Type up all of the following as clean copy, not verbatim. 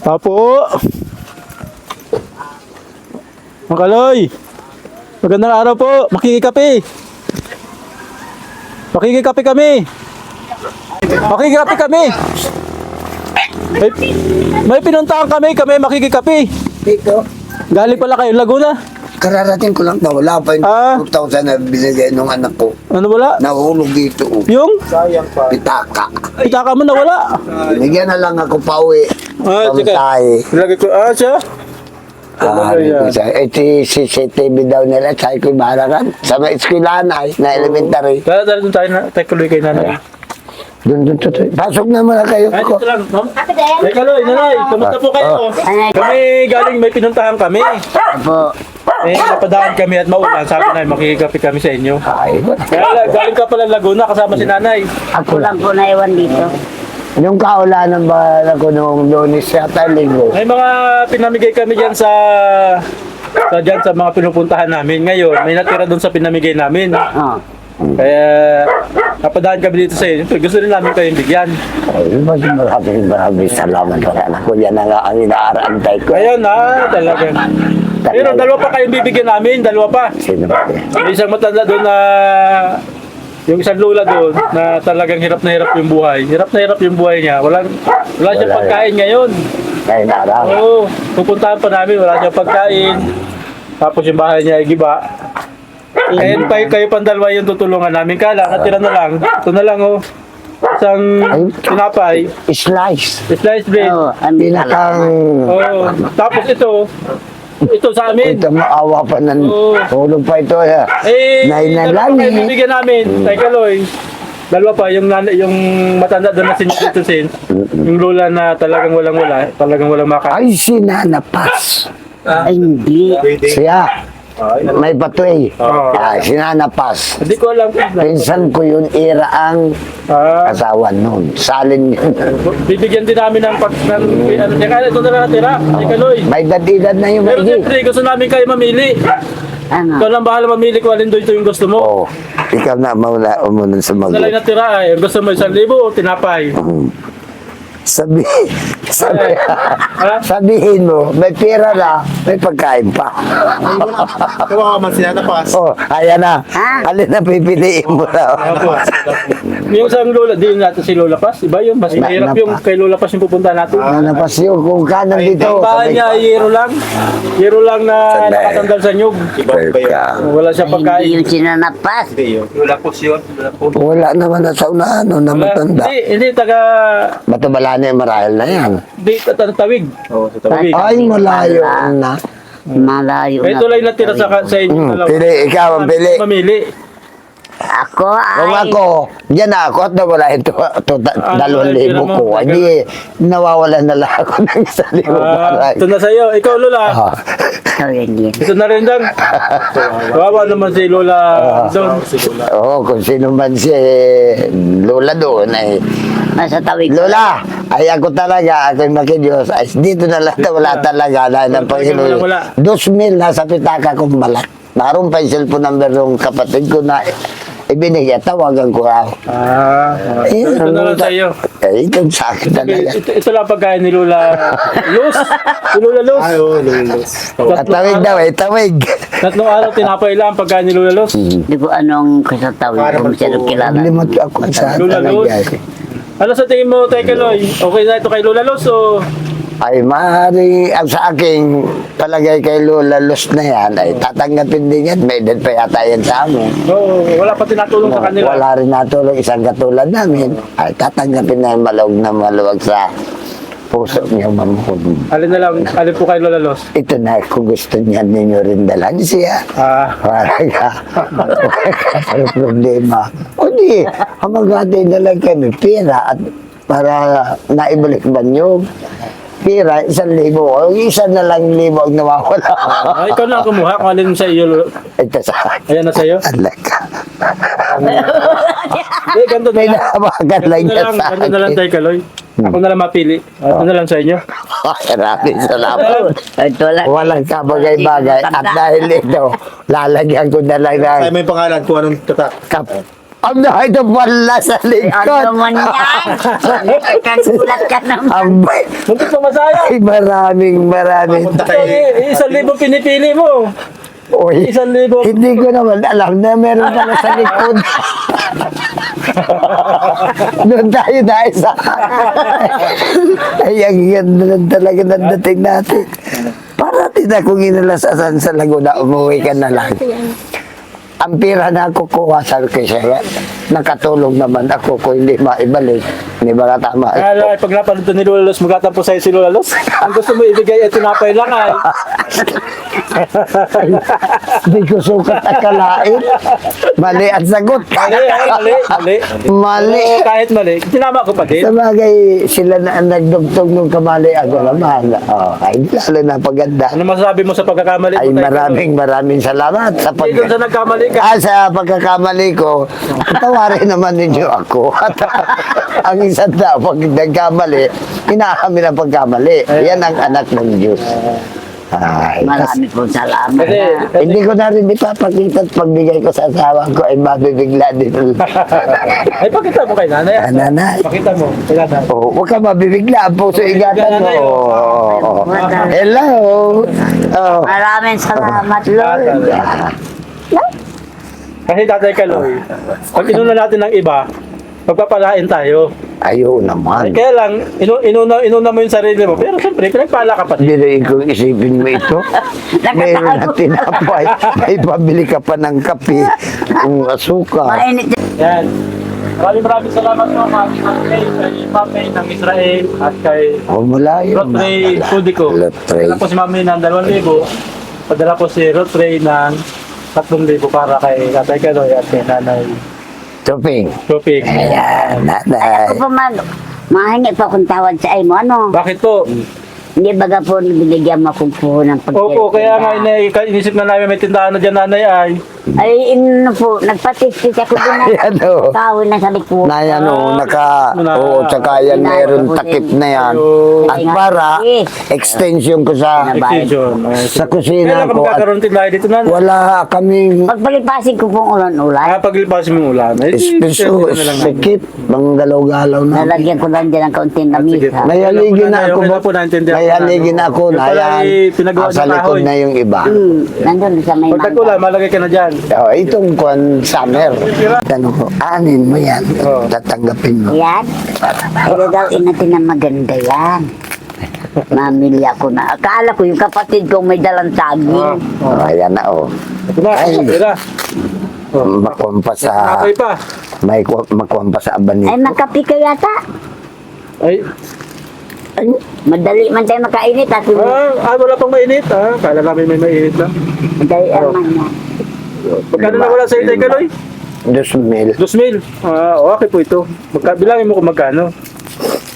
Apo. Mang Kaloy. Magandang araw po. Makikikape. Makikikape kami. Makikikape kami. May pinuntahan kami makikikape. Dito, Galing pala kayo Laguna. kararating ko lang na wala pa yung 2,000 na binigay nung anak ko. Ano wala? Nahulog dito. Yung Pitaka. itaka mo na wala. Binigyan na lang ako pauwi. Teka. Pamasahe. Ilagay ko. Siya. Ito yung CCTV daw nila. Sabi ko barakan. Sa mga eskwelahan ay na elementary. Tara doon tayo na. Tayo tuloy kay nanay. Doon. Pasok na muna kayo. Ay, dito lang. Ma'am. Tay Kaloy, nanay. Kamusta po kayo? Kami galing may pinuntahan kami. Apo. Napadaan kami at maulan. Sabi na makikikape kami sa inyo. Ay, Kaya galing ka pala Laguna kasama si nanay. ako lang. Lang po naiwan dito. Yung kaulanan ba ako nung Lunes yata linggo? May mga pinamigay kami dyan dyan sa mga pinupuntahan namin. Ngayon, may natira doon sa pinamigay namin. Oh. Kaya napadaan kami dito sa inyo. Gusto rin namin kayong bigyan. Ay, maraming salamat sa anak ko. Yan na nga ang inaarantay ko. Ayun talagang. Pero dalawa pa kayong bibigyan namin. Dalawa pa. Sino ba? May isang matanda doon na yung isang lola doon na talagang hirap na hirap yung buhay. Hirap na hirap yung buhay niya. Wala siyang Wala pagkain ngayon. Ngayon araw. Oo, pupuntahan pa namin, wala siyang pagkain. Tapos yung bahay niya ay giba. Ngayon kayo pang dalawa yung tutulungan namin. Kala, natira na lang. Ito na lang oh. Isang tinapay, Slice. sliced bread. Oh, Pinakang... Oo. Tapos ito sa amin. Ito maawa pa ng... Oo. Tulog pa ito. Dalawa pa kayo bibigyan namin. Tay Kaloy. Dalawa pa, yung matanda doon na sinitusin. Yung lola na talagang walang makain. Ay, sinanapas. Ay, hindi. Siya. May patoy. Oo. Sinanapas. Hindi ko alam. Pinsan ko yun, Ira ang asawa nun. Salin yun. Bibigyan din namin ng ito na lang natira. Tay Kaloy. May dadidad na yung Pero maigi. siyempre, gusto namin kayo mamili. Ano? Ikaw lang bahala mamili kung alin doon ito yung gusto mo. Oo. Ikaw na mauna umunod sa Ito na lang magot. natira eh. Gusto mo 1,000 o tinapay. Sabihin mo, may pera na, may pagkain pa. Kawawa man sinanapas. Oh, ayan na. Ha? Alin na pipiliin mo na. Yung isang lola, di natin si Lola Paz. Iba yun. Mas mahirap yung kay Lola Paz yung pupunta natin. Nanapas yun kung kanan dito. Ang bahay niya ay yero lang. Yero lang na Sandali. nakatandal sa nyug. Wala siya Ay, hindi pagkain. yung sinanapas. Wala po siya. Wala po. Wala naman na sa unahan, no, na matanda. Hindi, taga... Bato bala na yung marahil na yan. Di, tawig. Oo, sa tawag. Tawig. Ay, malayo na. Malayo Ito lang yung natira sa inyo. dalawa. Pili, ikaw ang pili. Mamili. Ako Kung ay... ako, diyan na ako at nawala ito, 2,000 ko. Hindi, nawawalan na lang ako ng 1,000 para. Ito na sa'yo. Ikaw, Lola. Tawag yan. Ito na rin lang. Kawawa naman si Lola doon. Oo, kung sino man si Lola doon ay, Nasa tawid. Lola, ay ako talaga, ako'y makidiyos. Ay, dito na lang na wala talaga dahil ng Panginoon. Wala. 2,000 nasa pitaka kong malak. Naroon pa yung cellphone number ng kapatid ko na ibinigay, tawagan ko raw. Ito na lang sa'yo. Eh, ito sa akin talaga. Ito lang pagkain ni Lola Luz. Si Lola Luz. Ay, oo, lulos. Tawig daw eh, tawig. Tatlong araw tinapay lang pagkain ni Lola Luz. Hindi ko anong sa tawid. Kung siya kilala. Limot ako sa Lola Luz. talaga. Ano sa tingin mo, Tay Kaloy? Okay na ito kay Lola Luz o... Ay, maaari ang sa aking palagay kay Lola Luz na yan, ay tatanggapin din yan. May edad pa yata yan sa amin. No, wala pa tinatulong sa kanila. Wala rin natulong isang katulad namin. Ay, tatanggapin na yung maluwag sa puso niya mamahon. Alin po kay Lola Luz? Ito na, kung gusto niya ninyo rin dalan siya. Para problema. O di, hamagati na lang kami pera at para naibalik ba niyo? Pera, 1,000. O isa na lang 1,000 ang nawawala. Ikaw na ang kumuha kung alin sa iyo. Ito sa akin. Ayan na sa'yo. Alaka. Ganito na May lang. nakabagan lang niya sa Ganito na lang, akin. Tay Kaloy. Ako na lang mapili. Ito na lang sa inyo. Maraming salamat. Ito lang. Walang kabagay-bagay. At dahil ito, lalagyan ko na lang ng Ay, may pangalan kung anong tatak. Ang dahil na pala sa Ano likod. naman yan? Kagulat ka naman. Abay, Muntik na masaya. ay maraming. Papunta So, kay... 1,000 pinipili mo. Uy, 1,000. hindi ko naman alam na meron pala sa likod. Doon tayo na isa. Ay, ang ganda lang talaga ng dating natin. Parating akong inalasasan sa Laguna, umuwi ka na lang. Ang pira na kukuha sa kasi nakatulong naman ako kung hindi maibalik. Hindi ba tama? Kaya pag napanood to ni Lulalos, magatampo sa'yo si Lulalos. Ang gusto mo ibigay ay tinapay lang ay. Hindi ko sukat akalain. Mali ang sagot. Mali. Mali. Oo, kahit mali. Tinama ko pa din. Sa bagay, sila na ang nagdugtog ng kamali ako naman. Oh, ay, lalo na paganda. Ano masasabi mo sa pagkakamali mo? Ay, Tay? maraming salamat sa Hindi doon sa nagkamali ka. sa pagkakamali ko, tawarin naman ninyo ako. At ang isang tao, pag nagkamali, inaamin ang pagkamali. Yan ang anak ng Diyos. Ay, Marami pong salamat. Kasi, na. hindi ko na rin ipapakita at pagbigay ko sa asawa ko ay mabibigla din. ay pakita mo kay nanay. Nanay. Pakita mo kay nanay. Oh, huwag ka mabibigla. Ang puso ingatan mo. Oh. Hello. Oh. Maraming salamat, Lord. Kasi Tatay Kaloy, pag inuna natin ng iba, magpapalain tayo. Ayaw naman. Kaya lang, inuna mo yung sarili mo. Pero siyempre, pinagpala ka pa din. Hindi ko isipin mo ito. Mayroon na tinapay. May pabili ka pa ng kape. Kung asuka. Mainit. Yan. Maraming salamat po, Ma'am Kay Mame ng Israel at kay O mula yun. Rotray Sudico. Lotray. Padala po si Mami ng 2,000. Padala po si Rotray ng 3,000 para kay Tatay Kaloy at kay Nanay Tuping. Tupig. Ayan, nanay. Ako pa man, mahingi pa akong tawad sa imo, ano? Bakit po? Hindi baga po binigyan mo akong po ng pagkira. Opo, kaya nga inisip na namin may tindahan na dyan nanay ay. Ay, ino po, nagpatistis ako din na. Ayan o. Tawin na sa likod. Na yan o, Na- oo, tsaka yan meron takip na yan. At para, extension ko sa, Extension. sa kusina Kailan ka ko. At magkakaroon tindahan dito nanay? wala kaming Pagpalipasin ko pong ulan-ulan, Pag-lipasin mo yung ulan. Eh, espeso, na lang namin. sikip, manggalaw-galaw na. nalagyan ko lang dyan ng kaunting lamisa. May haligin na ako. Okay na po, naintindihan May ko na. haligin na ako na Yung pala yan. ay pinagawa Sa ng likod kahoy. na yung iba. Nandun sa may Pag tag-ulan, malagay ka na dyan. Oh, itong kwan, summer. Tanong ko, anin mo yan. Oh. Tatanggapin mo. Yan. Pero daw inatin na maganda yan. Mamili ako na. Akala ko yung kapatid ko may dalang saging. Oh, ayan na oh. Ito na, Ay. ito na. Makuwampa sa, Okay pa. makuwampa sa abanit. Ay, makapi ka yata. Ay, Madali man tayo makainit at wala pang mainit. Kala namin may mainit lang. madali naman yan. Pagkano na wala sa Tatay Kaloy? 2,000. 2,000. Okay po ito. Bilangin mo kung magkano.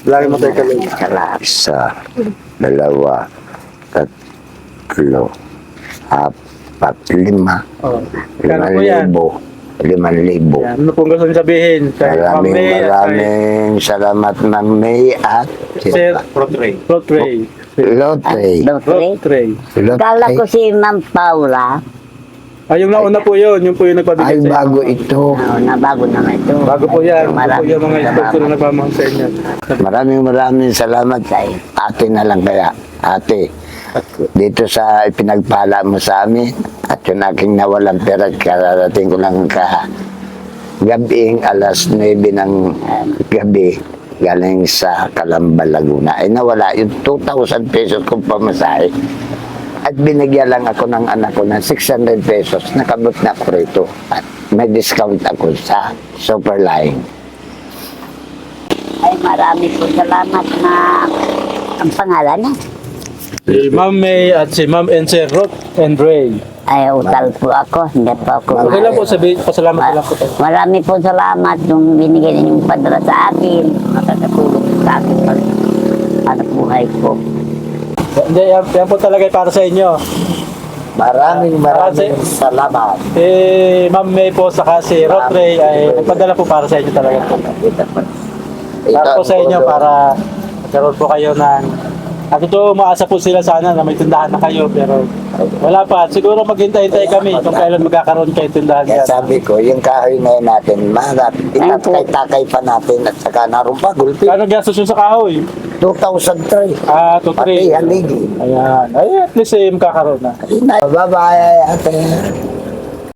Bilangin mo Tatay Kaloy. Salamat. Isa, dalawa, tatlo, apat, lima. Oh. Kano po yan? 5,000. Yan. Ano pong gusto niyo sabihin? Kay Ma'am May at Maraming salamat, Ma'am May at Sir Rotray. Rotray. Lotte. Rotray. Kala ko si Ma'am Paula. Yung nauna po yun. Yung po yung nagpabigay Ay, sa inyo. bago ito. Na bago naman ito. Bago po yan. Bago po Maraming yung mga inspector na nagmamahal sa inyo. Maraming salamat sa ate na lang kaya. Ate, dito sa ipinagpala mo sa amin at yung aking nawalang pera kararating ko lang gabing alas 9 ng gabi galing sa Calamba, Laguna. Ay nawala yung 2,000 pesos kong pamasahe. At binigyan lang ako ng anak ko ng 600 pesos. Nakabot na ako rito. At may discount ako sa Superline. Ay, marami po salamat na ang pangalan niya. Si Ma'am May at si Ma'am and Sir Rot and Ray. Ay, utal po ako. Hindi po ako. Okay lang po sabihin. Pasalamat ko lang po tayo. Marami po salamat nung binigay ninyong padala sa akin. Nakakatulong sa akin pag anak buhay ko. Hindi, yan po talaga para sa inyo. Maraming salamat. Si Ma'am May po saka si Rot Ray ay nagpadala po para sa inyo talaga po. Para po sa inyo para magkaroon po kayo ng At ito, umaasa po sila sana na may tindahan na kayo, pero wala pa. Siguro maghintay-hintay kami kung kailan magkakaroon kayo tindahan Kaya dyan. sabi ko, yung kahoy na yun natin, maharap, itakay-takay pa natin at saka narumpa, gulpi. Kano gastos yun sa kahoy? 2003. Ah, 2, Pati 3. haligi. Ayan. Ay, at least makakaroon na. Bye-bye, ate.